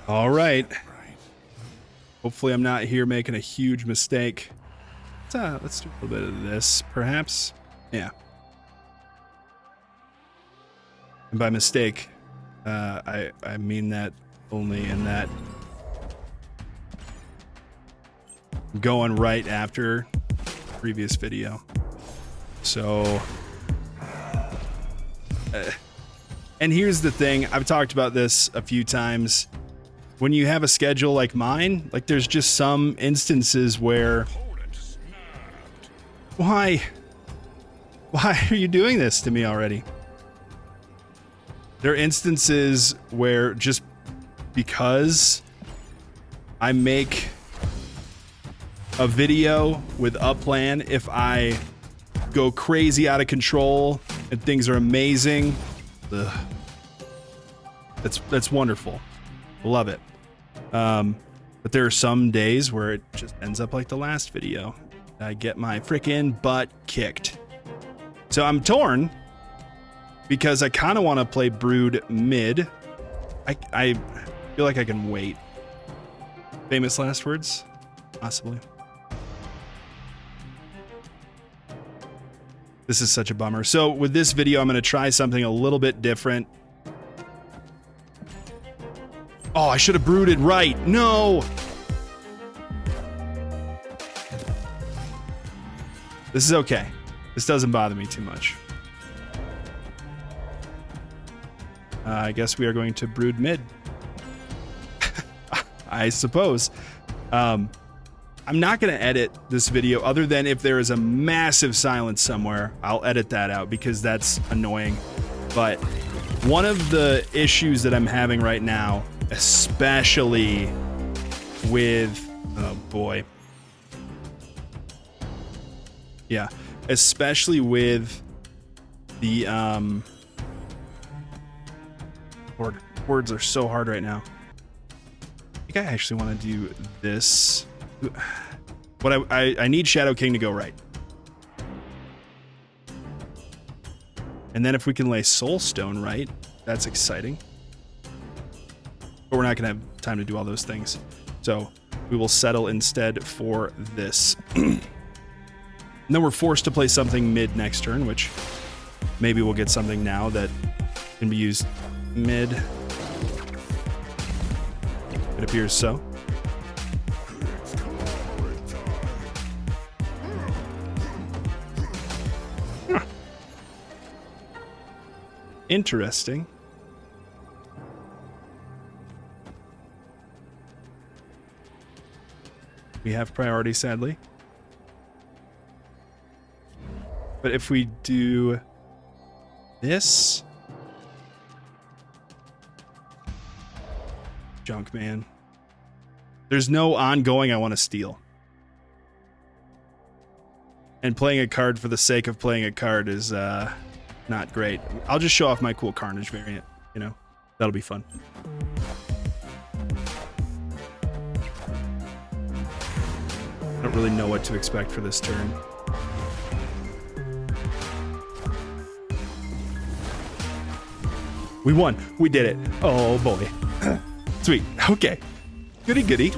All right. Hopefully I'm not here making a huge mistake. Let's do a little bit of this, perhaps. Yeah. And by mistake, I mean that only in that going right after the previous video. So, and here's the thing, I've talked about this a few times. When you have a schedule like mine, like there's just some instances where, why are you doing this to me already? There are instances where just because I make a video with a plan, if I go crazy out of control and things are amazing, that's wonderful. Love it. But there are some days where it just ends up like the last video. I get my frickin' butt kicked. So I'm torn because I kind of want to play Brood mid. I feel like I can wait. Famous last words? Possibly. This is such a bummer. So with this video, I'm going to try something a little bit different. Oh, I should have brooded right. No. This is okay. This doesn't bother me too much. I guess we are going to brood mid. I suppose. I'm not going to edit this video other than if there is a massive silence somewhere. I'll edit that out because that's annoying. But one of the issues that I'm having right now, especially with, oh boy. Yeah, especially with the, Lord, words are so hard right now. I think I actually want to do this. What I need Shadow King to go right. And then if we can lay Soulstone right, that's exciting. But we're not going to have time to do all those things. So we will settle instead for this. And then we're forced to play something mid next turn, which maybe we'll get something now that can be used mid. It appears so. Huh. Interesting. We have priority, sadly. But if we do this, junk man. There's no ongoing I want to steal. And playing a card for the sake of playing a card is not great. I'll just show off my cool Carnage variant, you know. That'll be fun. I don't really know what to expect for this turn. We won. We did it. Oh boy. Sweet. Okay. Goody goody.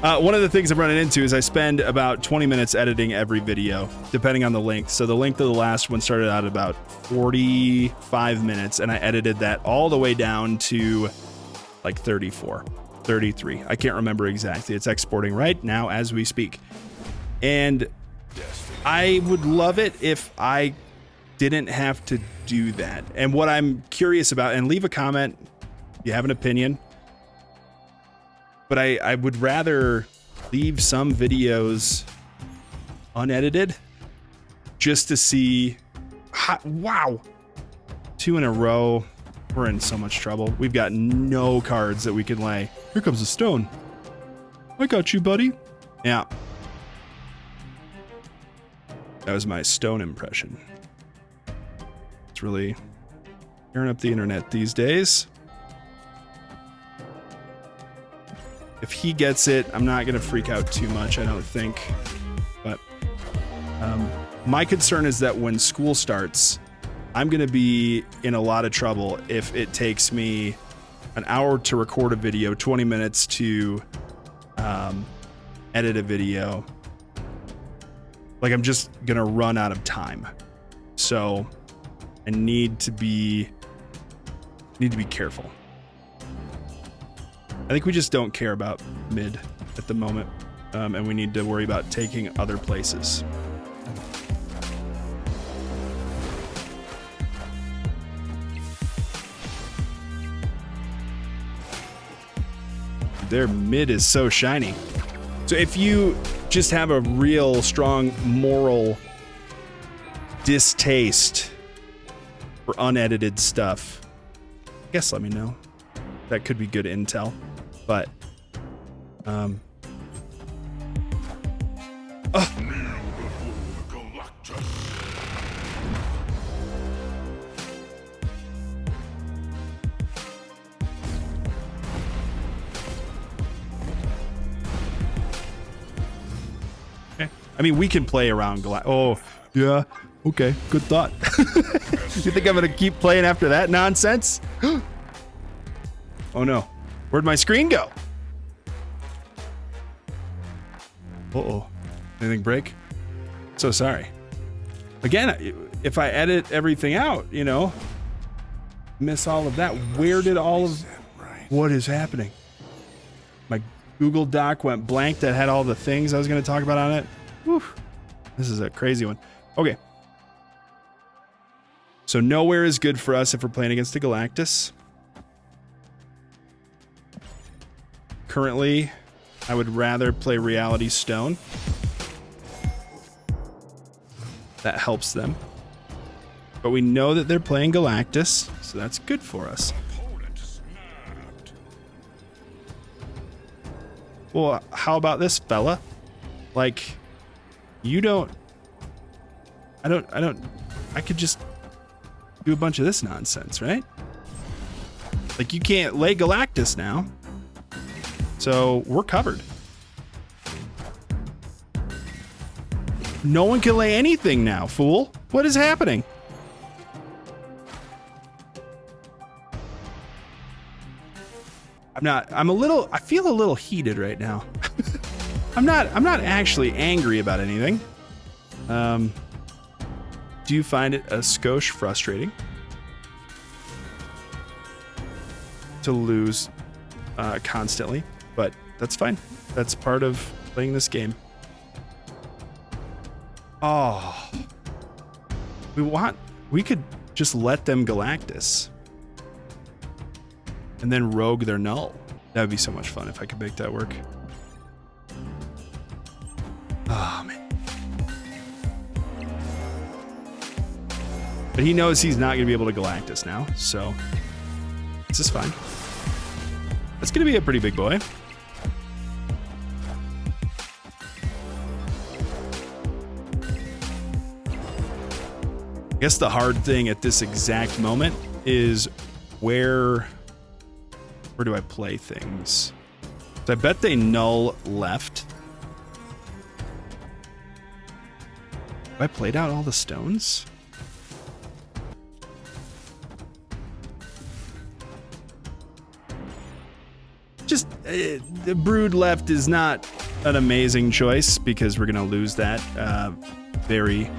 One of the things I'm running into is I spend about 20 minutes editing every video, depending on the length. So the length of the last one started out about 45 minutes, and I edited that all the way down to like 34, 33. I can't remember exactly. It's exporting right now as we speak. And I would love it if I didn't have to do that. And what I'm curious about, and leave a comment if you have an opinion, but I would rather leave some videos unedited just to see how, wow, 2 in a row. We're in so much trouble. We've got no cards that we can lay. Here comes a stone. I got you, buddy. Yeah. That was my stone impression. It's really tearing up the internet these days. If he gets it, I'm not going to freak out too much, I don't think. But my concern is that when school starts, I'm going to be in a lot of trouble if it takes me an hour to record a video, 20 minutes to edit a video. Like, I'm just gonna run out of time. So I need to be careful. I think we just don't care about mid at the moment, and we need to worry about taking other places. Their mid is so shiny. So if you just have a real strong moral distaste for unedited stuff, I guess let me know. That could be good intel, but I mean, we can play around Oh, yeah. Okay, good thought. You think I'm gonna keep playing after that nonsense? Oh no, where'd my screen go? Uh-oh, anything break? So sorry. Again, if I edit everything out, you know, miss all of that. Where did all of, what is happening? My Google Doc went blank that had all the things I was gonna talk about on it. Whew. This is a crazy one. Okay. So nowhere is good for us if we're playing against a Galactus. Currently, I would rather play Reality Stone. That helps them. But we know that they're playing Galactus, so that's good for us. Well, how about this, fella? Like, you don't... I could just do a bunch of this nonsense, right? Like, you can't lay Galactus now. So, we're covered. No one can lay anything now, fool. What is happening? I feel a little heated right now. I'm not actually angry about anything. Do you find it a skosh frustrating to lose constantly? But that's fine. That's part of playing this game. Oh, we could just let them Galactus and then rogue their null. That would be so much fun if I could make that work. Oh man. But he knows he's not gonna be able to Galactus now, so this is fine. That's gonna be a pretty big boy. I guess the hard thing at this exact moment is where do I play things? So I bet they null left. Have I played out all the stones? Just the brood left is not an amazing choice because we're gonna lose that very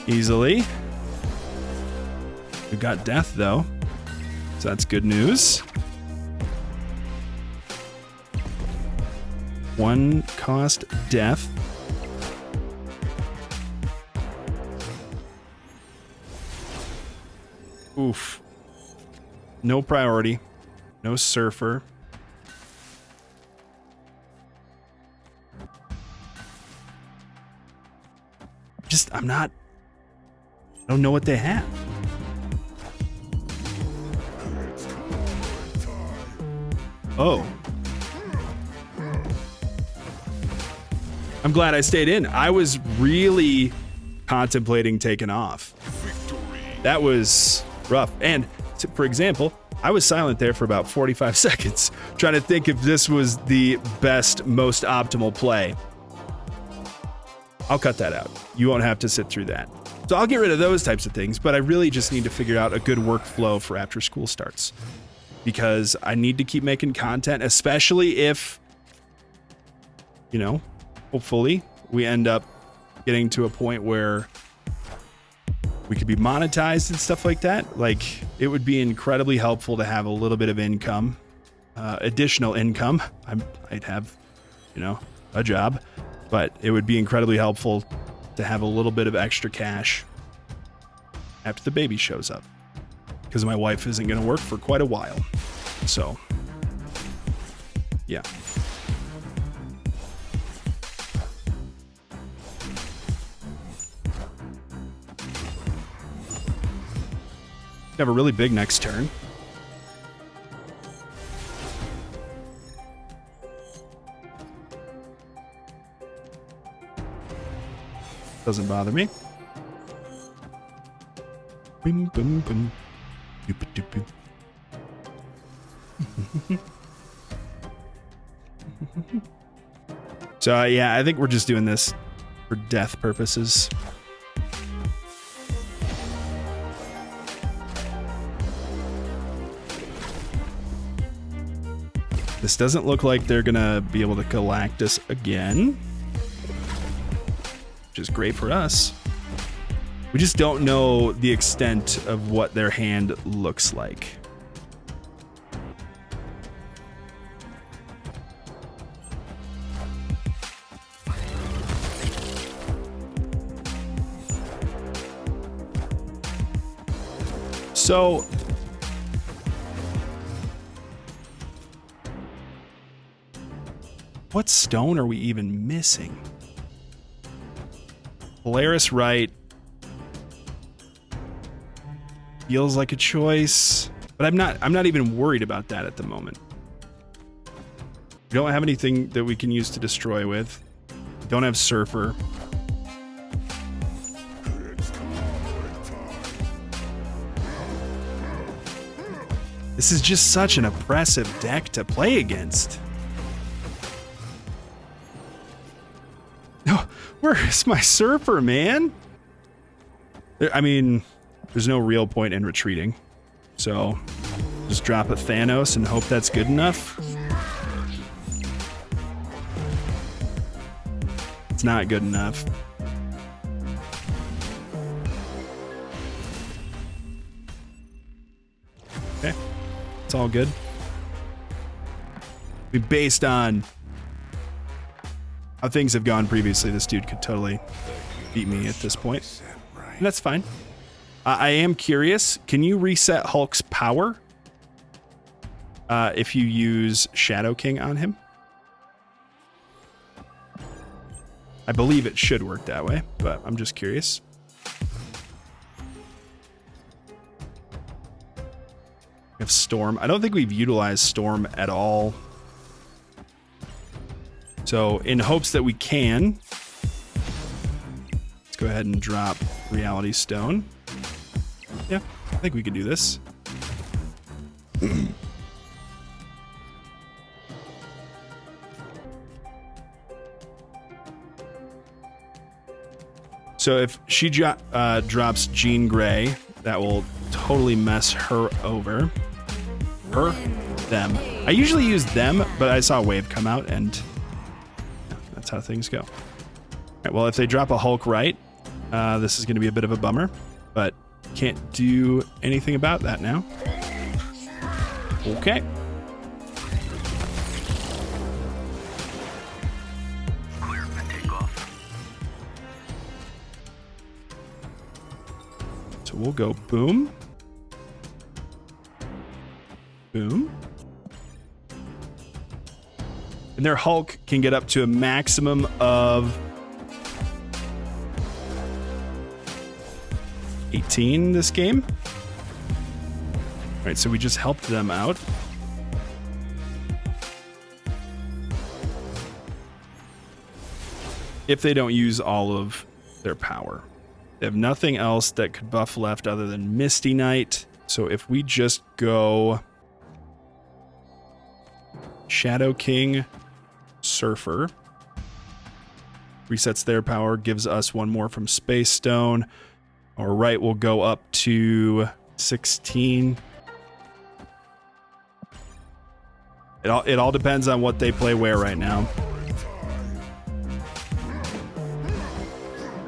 easily. We got death though, so that's good news. One cost death. Oof. No priority. No surfer. I don't know what they have. Oh. I'm glad I stayed in. I was really contemplating taking off. That was rough. And for example, I was silent there for about 45 seconds, trying to think if this was the best, most optimal play. I'll cut that out. You won't have to sit through that. So I'll get rid of those types of things, but I really just need to figure out a good workflow for after school starts. because I need to keep making content, especially if, you know, hopefully we end up getting to a point where we could be monetized and stuff like that. Like, it would be incredibly helpful to have a little bit of income, additional income. I'd have, you know, a job, but it would be incredibly helpful to have a little bit of extra cash after the baby shows up, because my wife isn't going to work for quite a while. So, yeah. Have a really big next turn. Doesn't bother me. Boom, boom, boom. Doop-a-doop-a. So, yeah, I think we're just doing this for death purposes. This doesn't look like they're gonna be able to Galactus again, which is great for us. We just don't know the extent of what their hand looks like. So, what stone are we even missing? Polaris right feels like a choice, but I'm not even worried about that at the moment. We don't have anything that we can use to destroy with. We don't have Surfer. This is just such an oppressive deck to play against. No, where's my Surfer, man? I mean, there's no real point in retreating. So, just drop a Thanos and hope that's good enough. It's not good enough. Okay, it's all good. Based on how things have gone previously, this dude could totally beat me at this point. And that's fine. I am curious, can you reset Hulk's power if you use Shadow King on him? I believe it should work that way, but I'm just curious. We have Storm. I don't think we've utilized Storm at all. So in hopes that we can, let's go ahead and drop Reality Stone. Yeah, I think we could do this. So if she drops Jean Grey, that will totally mess her over. Them. I usually use them, but I saw a wave come out, and yeah, that's how things go. All right, well, if they drop a Hulk right, this is going to be a bit of a bummer, but can't do anything about that now. Okay. So we'll go boom. Boom. And their Hulk can get up to a maximum of 18 this game. All right, so we just helped them out. If they don't use all of their power. They have nothing else that could buff left other than Misty Knight. So if we just go Shadow King, Surfer, resets their power, gives us one more from Space Stone. Our right will go up to 16. It all depends on what they play where right now.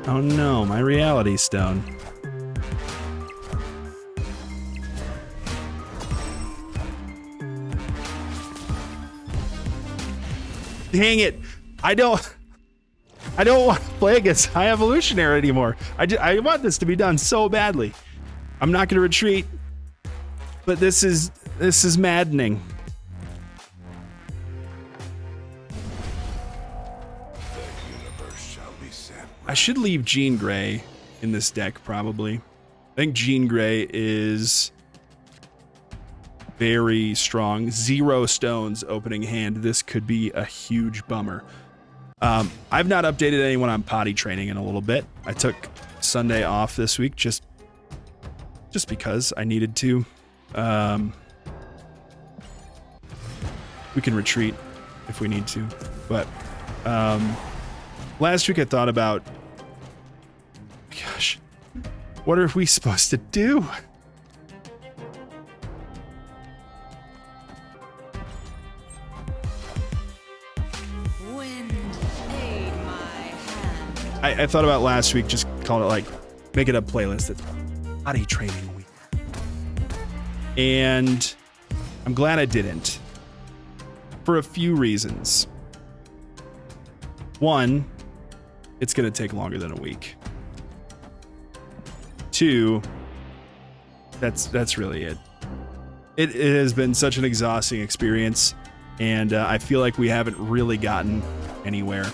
Oh no, my reality stone. Dang it. I don't want to play against High Evolutionary anymore. I want this to be done so badly. I'm not going to retreat, but this is maddening. I should leave Jean Grey in this deck, probably. I think Jean Grey is very strong. 0 stones opening hand. This could be a huge bummer. I've not updated anyone on potty training in a little bit. I took Sunday off this week just because I needed to. We can retreat if we need to, but last week I thought about, gosh, what are we supposed to do? I thought about last week, just call it like, make it a playlist that's potty training week. And I'm glad I didn't. For a few reasons. One, it's going to take longer than a week. 2, that's really it. It has been such an exhausting experience, and I feel like we haven't really gotten anywhere.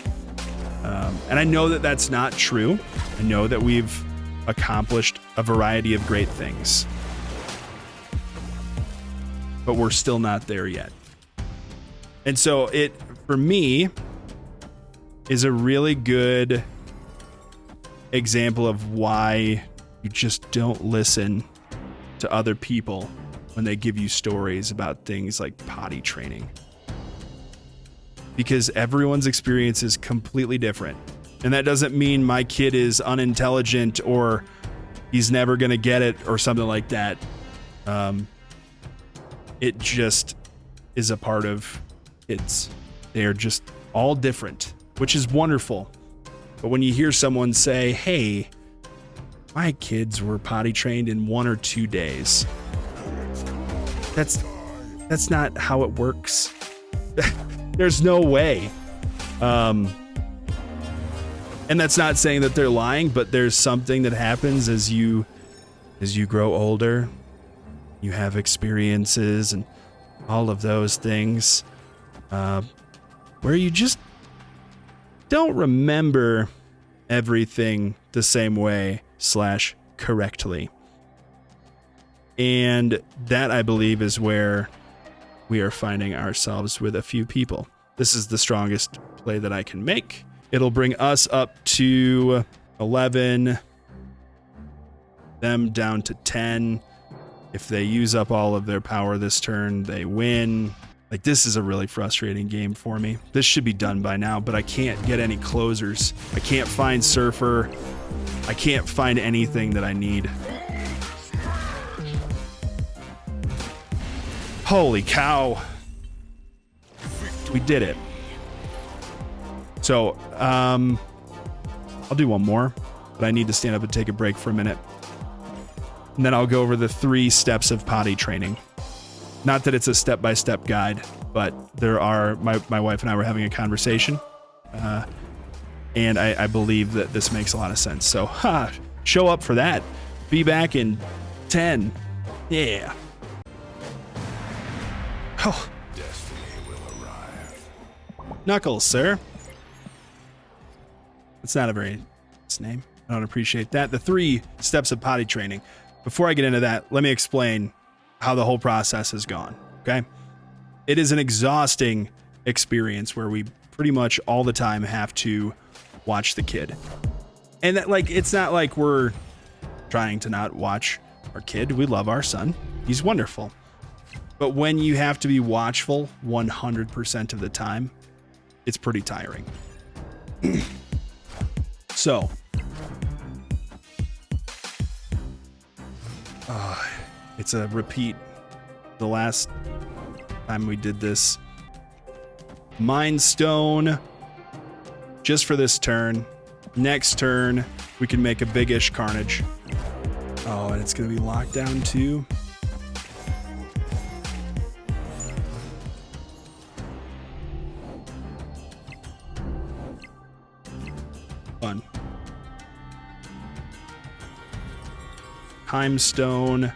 And I know that that's not true. I know that we've accomplished a variety of great things, but we're still not there yet. And so it, for me, is a really good example of why you just don't listen to other people when they give you stories about things like potty training. Because everyone's experience is completely different. And that doesn't mean my kid is unintelligent or he's never going to get it or something like that. It just is a part of kids. They're just all different, which is wonderful. But when you hear someone say, hey, my kids were potty trained in 1 or 2 days, that's not how it works. There's no way. And that's not saying that they're lying, but there's something that happens as you grow older. You have experiences and all of those things where you just don't remember everything the same way / correctly. And that, I believe, is where we are finding ourselves with a few people. This is the strongest play that I can make. It'll bring us up to 11, them down to 10. If they use up all of their power this turn, they win. Like, this is a really frustrating game for me. This should be done by now, but I can't get any closers. I can't find Surfer. I can't find anything that I need. Holy cow. We did it. So, I'll do one more, but I need to stand up and take a break for a minute. And then I'll go over the 3 steps of potty training. Not that it's a step-by-step guide, but there are, my wife and I were having a conversation, and I believe that this makes a lot of sense. So, show up for that. Be back in 10. Yeah. Oh. Destiny will arrive. Knuckles, sir. It's not a very nice name. I don't appreciate that. The 3 steps of potty training. Before I get into that, let me explain how the whole process has gone, okay? It is an exhausting experience where we pretty much all the time have to watch the kid. And that, like, it's not like we're trying to not watch our kid. We love our son. He's wonderful. But when you have to be watchful 100% of the time, it's pretty tiring. So, it's a repeat. The last time we did this, Mind Stone just for this turn. Next turn, we can make a big-ish Carnage. Oh, and it's going to be locked down too. Fun. Time Stone.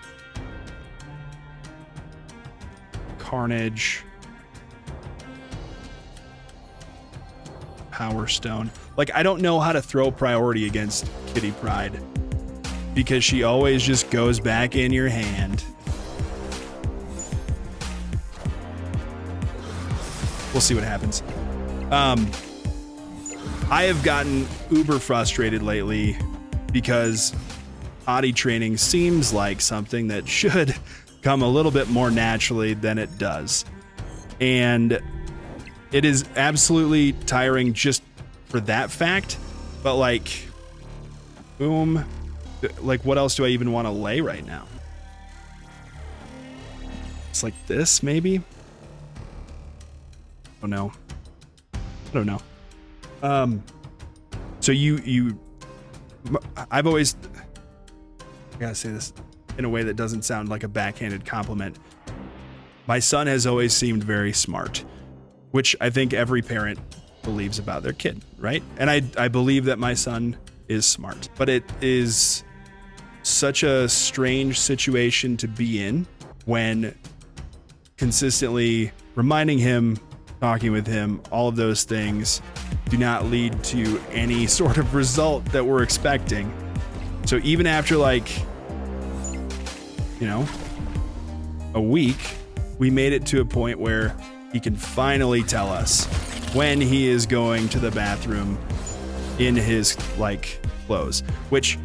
Carnage. Power Stone. Like, I don't know how to throw priority against Kitty Pryde because she always just goes back in your hand. We'll see what happens. I have gotten uber frustrated lately because potty training seems like something that should come a little bit more naturally than it does. And it is absolutely tiring just for that fact, but like, boom, like what else do I even want to lay right now? It's like this, maybe? I don't know. So I've always, I gotta say this in a way that doesn't sound like a backhanded compliment. My son has always seemed very smart, which I think every parent believes about their kid, right? And I believe that my son is smart, but it is such a strange situation to be in when consistently reminding him, talking with him, all of those things do not lead to any sort of result that we're expecting. So even after like, you know, a week, we made it to a point where he can finally tell us when he is going to the bathroom in his like clothes, which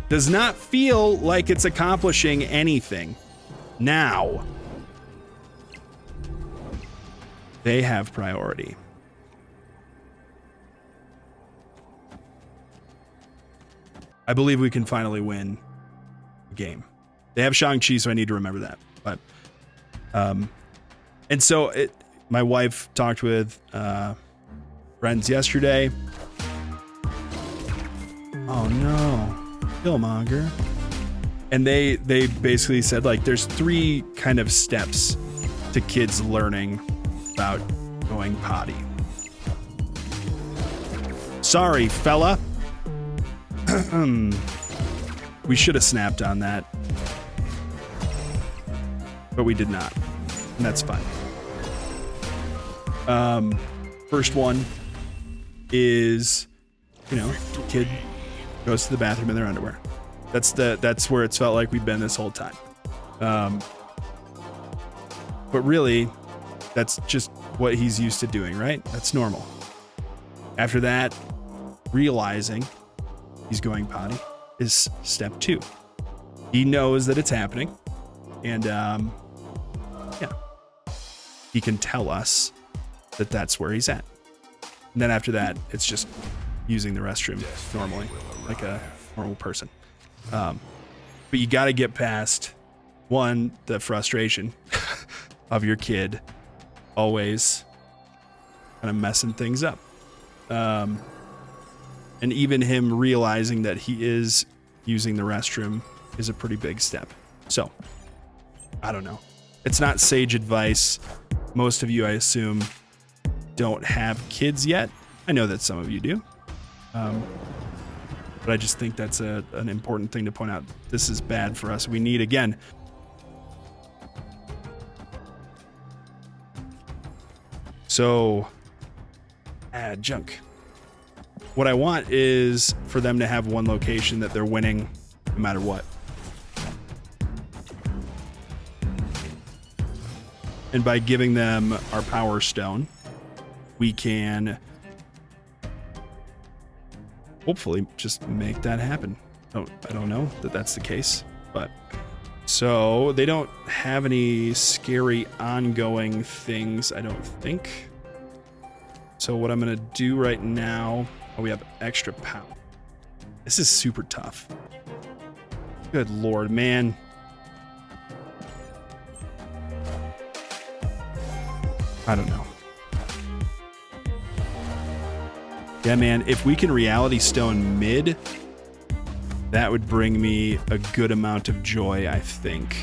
does not feel like it's accomplishing anything. Now they have priority. I believe we can finally win the game. They have Shang-Chi, so I need to remember that. But and so my wife talked with friends yesterday. Oh no, Killmonger. And they basically said like there's 3 kind of steps to kids learning about going potty. Sorry, fella. We should have snapped on that, but we did not, and that's fine. First one is, you know, kid goes to the bathroom in their underwear. That's where it's felt like we've been this whole time. But really, that's just what he's used to doing, right? That's normal. After that, realizing he's going potty is step 2. He knows that it's happening, and yeah, he can tell us that that's where he's at. And then after that, it's just using the restroom normally, like a normal person. But you got to get past, one, the frustration of your kid always kind of messing things up. And even him realizing that he is using the restroom is a pretty big step. So, I don't know. It's not sage advice. Most of you, I assume, don't have kids yet. I know that some of you do. But I just think that's an important thing to point out. This is bad for us. We need, again, so, junk. What I want is for them to have one location that they're winning no matter what. And by giving them our Power Stone, we can hopefully just make that happen. I don't know that that's the case, but so they don't have any scary ongoing things, I don't think. So what I'm gonna do right now, we have extra power. This is super tough. Good Lord, man. I don't know. Yeah, man, if we can Reality Stone mid, that would bring me a good amount of joy, I think.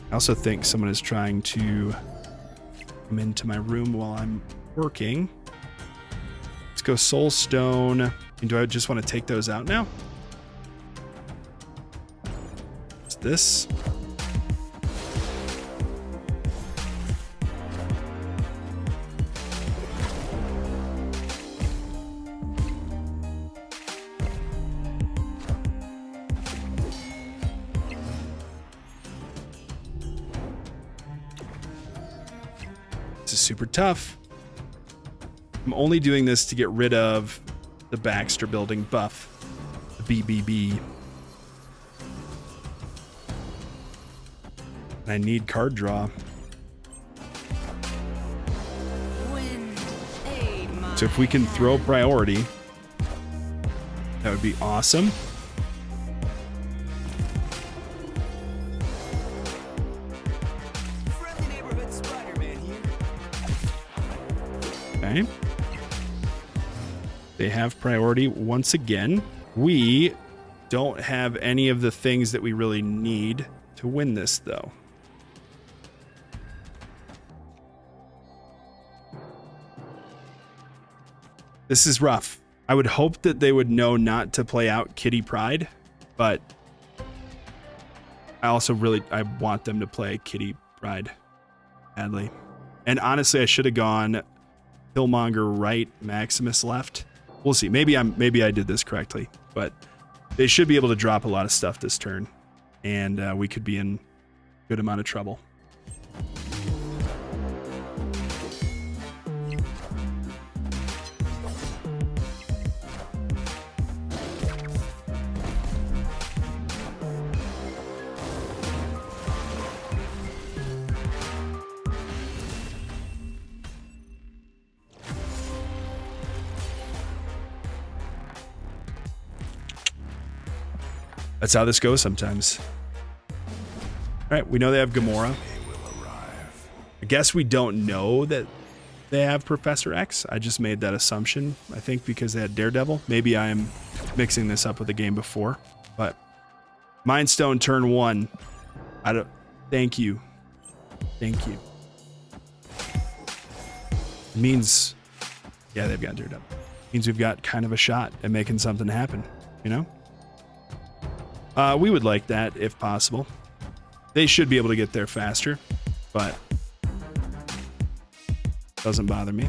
I also think someone is trying to come into my room while I'm working. Let's go Soul Stone. And do I just want to take those out now? What's this? This is super tough. I'm only doing this to get rid of the Baxter building buff, the BBB. And I need card draw. So if we can throw priority, that would be awesome. Okay. They have priority once again. We don't have any of the things that we really need to win this, though. This is rough. I would hope that they would know not to play out Kitty Pryde, but I also I want them to play Kitty Pryde badly. And honestly, I should have gone Killmonger right, Maximus left. We'll see. Maybe I did this correctly, but they should be able to drop a lot of stuff this turn, and we could be in a good amount of trouble. That's how this goes sometimes. All right, we know they have Gamora. I guess we don't know that they have Professor X. I just made that assumption, I think, because they had Daredevil. Maybe I am mixing this up with the game before, but Mind Stone turn 1. Thank you. Thank you. It means, yeah, they've got Daredevil. It means we've got kind of a shot at making something happen, you know? We would like that if possible. They should be able to get there faster, but doesn't bother me.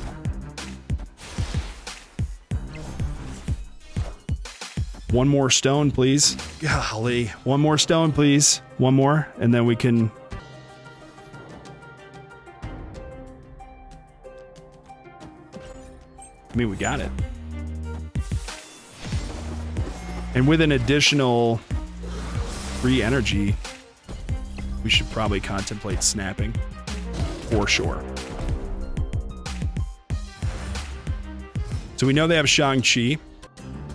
One more stone, please. Golly, one more stone, please. One more, and then we can. I mean, we got it. And with an additional 3 energy, we should probably contemplate snapping for sure. So we know they have Shang-Chi.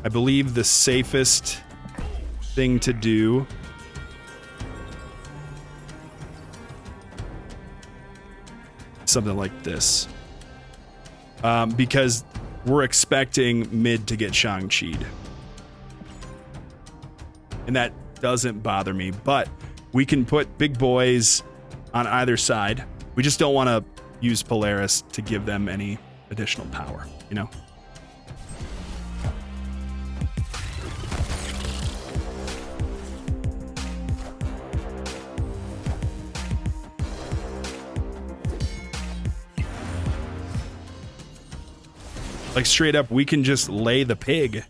I believe the safest thing to do is something like this. Because we're expecting mid to get Shang-Chi'd. And that doesn't bother me, but we can put big boys on either side. We just don't want to use Polaris to give them any additional power, you know? Like straight up, we can just lay the pig.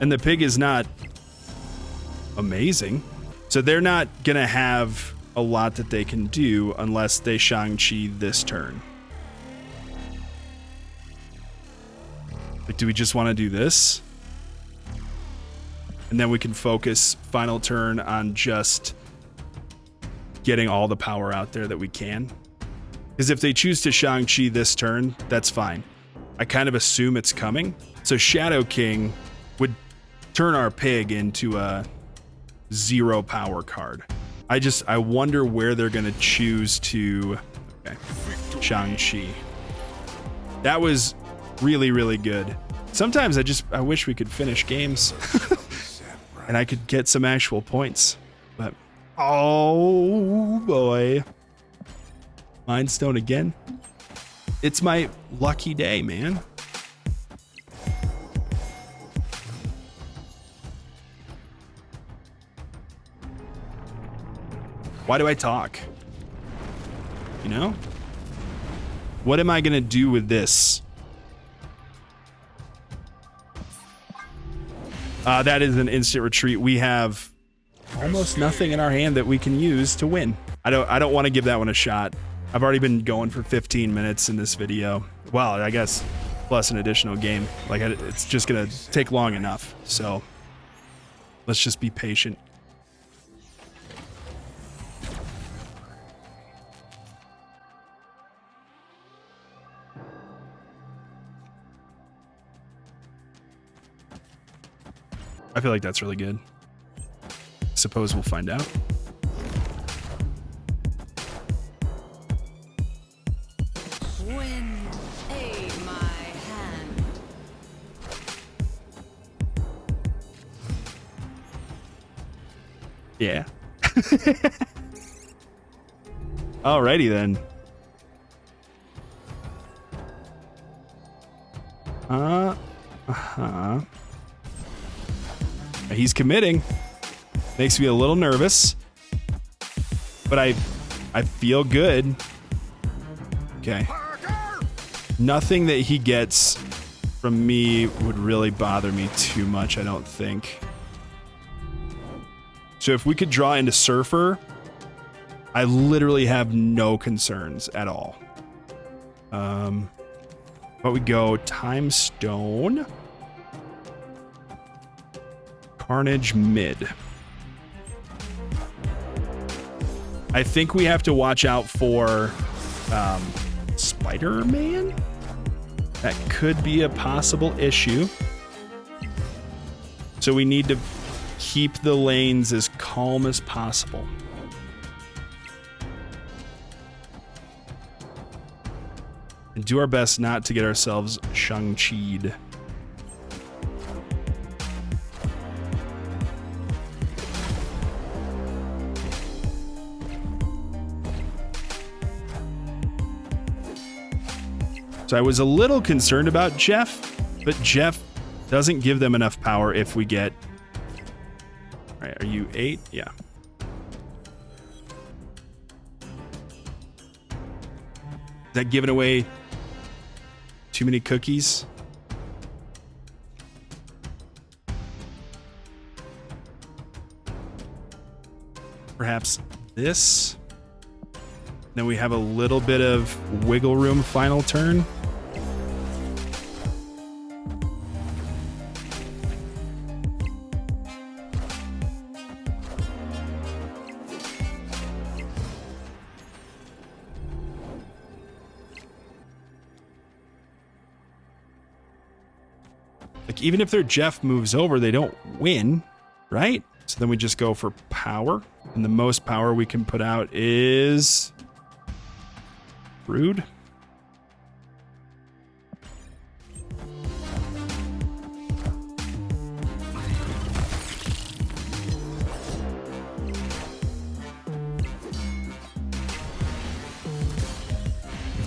And the pig is not amazing. So they're not gonna have a lot that they can do unless they Shang-Chi this turn. Like, do we just want to do this? And then we can focus final turn on just getting all the power out there that we can. Because if they choose to Shang-Chi this turn, that's fine. I kind of assume it's coming. So Shadow King would turn our pig into a 0 power card. I wonder where they're going to choose to... Okay, Shang-Chi. That was really, really good. Sometimes I wish we could finish games and I could get some actual points, but oh boy. Mind Stone again. It's my lucky day, man. Why do I talk? You know? What am I gonna do with this? That is an instant retreat. We have almost nothing in our hand that we can use to win. I don't want to give that one a shot. I've already been going for 15 minutes in this video. Well, I guess plus an additional game. Like, it's just gonna take long enough. So let's just be patient. I feel like that's really good. Suppose we'll find out. Wind, aid my hand. Yeah. Alrighty then. He's committing. Makes me a little nervous, but I feel good. Okay. Nothing that he gets from me would really bother me too much, I don't think. So if we could draw into Surfer, I literally have no concerns at all. But we go Time Stone. Carnage mid. I think we have to watch out for Spider-Man. That could be a possible issue. So we need to keep the lanes as calm as possible. And do our best not to get ourselves Shang-Chi'd. So I was a little concerned about Jeff, but Jeff doesn't give them enough power if we get... All right, are you 8? Yeah. Is that giving away too many cookies? Perhaps this? Then we have a little bit of wiggle room final turn. Like, even if their Jeff moves over, they don't win, right? So then we just go for power. And the most power we can put out is... Rude.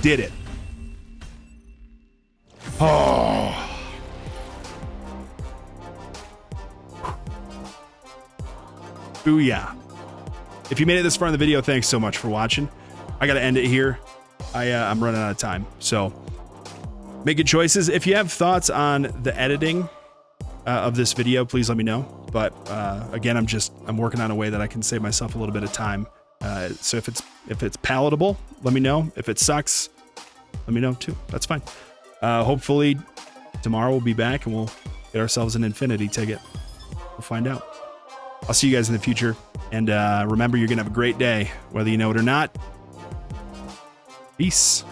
Did it. Oh. Booyah. If you made it this far in the video, thanks so much for watching. I got to end it here. I'm running out of time, so make good choices. If you have thoughts on the editing of this video, please let me know. But again, I'm working on a way that I can save myself a little bit of time. So if it's palatable, let me know. If it sucks, let me know too. That's fine. Hopefully tomorrow we'll be back and we'll get ourselves an Infinity ticket. We'll find out. I'll see you guys in the future. And remember, you're gonna have a great day, whether you know it or not. Peace.